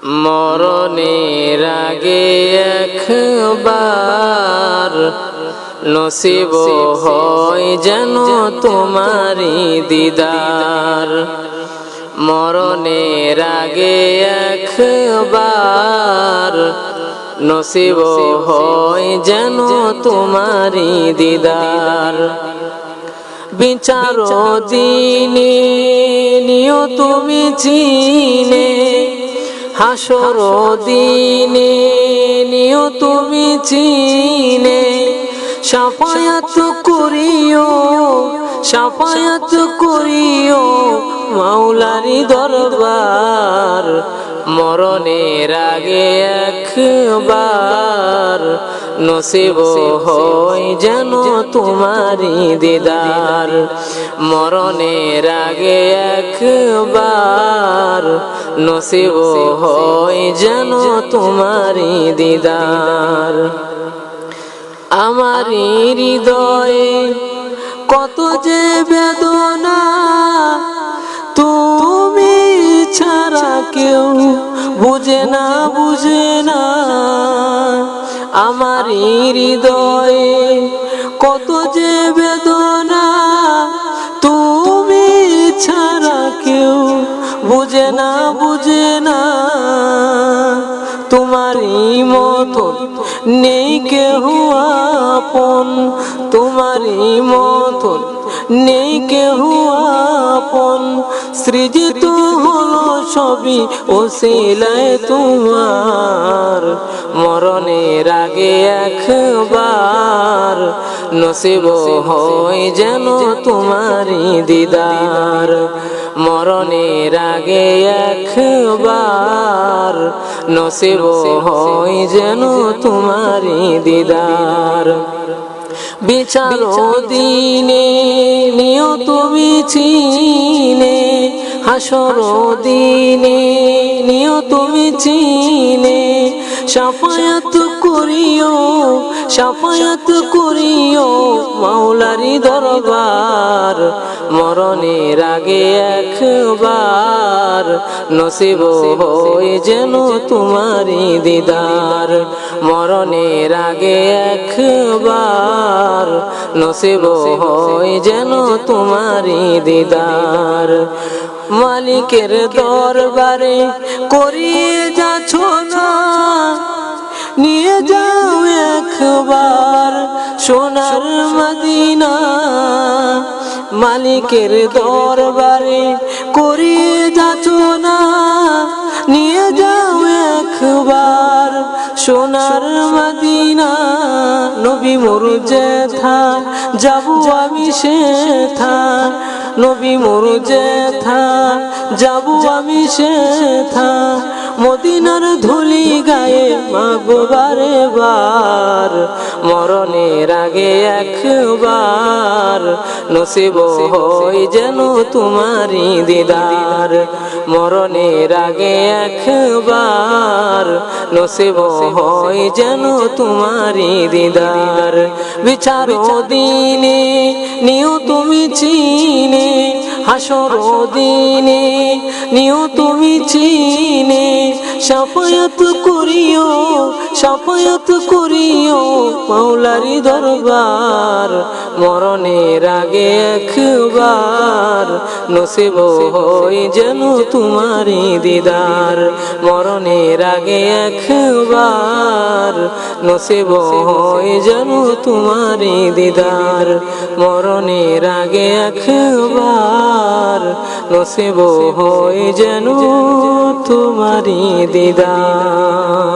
মরণের আগে একবার নসিব হয় যেন তোমারি দিদার। মরণের আগে একবার নসিব হয় যেন তোমারি দিদার। বিচার দিনে নিও তুমি চিনে, হাসর দিনে নিও তুমি চিনে, শাফায়াত করিও, শাফায়াত করিও মাওলারি দরবার। মরণের আগে একবার নসিব হয় যেন তোমারি দিদার। মরণের আগে একবার নসিব হয় যেন তোমারি দিদার। আমার হৃদয়ে কত যে বেদনা, তুমি ছাড়া কেউ বুঝে না, বুঝে না। আমার হৃদয়ে কত যে বেদনা, তুমি ছাড়া কেউ বুঝে না, বুঝে না। তোমারই মতন নেই কেহ আপন, তোমারই মতন নেই কেহ আপন। সৃজিত হলো সবই ওসিলায় তোমার। মরণের আগে একবার নসিব হয় যেন তোমারি দিদার। মরণের আগে একবার নসিব হয় যেন তোমারি দিদার। বিচার দিনে নিও তুমি চিনে, হাসর দিনে নিও তুমি চিনে, শাফায়াত করিও, শাফায়াত করিও মাওলারি দরবার। মরণের আগে একবার নসিব হয় যেন তোমারি দিদার। মরণের আগে একবার নসিব হয় যেন তোমারি দিদার। মালিকের দরবারে করিয়ে যাচ্ছ না, নিয়ে যাও একবার সোনার মদিনা। মালিকের দরবারে করিয়ে যাচ্ছ না, নিয়ে যাও একবার সোনার মদিনা। নবী মোর যেথা যাবো আমি সেথা, নবী মোর যেথা যাবো আমি সেথা। মদিনার ধুলি গায়ে মাগো বারে বার। মরণের আগে একবার নসিব হয় যেন তোমারি দিদার। মরণের আগে একবার নসিব হয় যেন তোমারি দিদার। বিচার দিনে নিও তুমি চিনে, হাসর দিনে নিও তুমি চিনে, শাফায়াত করিও, শাফায়াত করিও মাওলারি দরবার। মরণের আগে একবার নসিব হয় যেন তোমারি দিদার। মরণের আগে একবার নসিব হয় যেন তোমারি দিদার। মরণের আগে একবার নসিব হয় যেন তোমারি দিদার।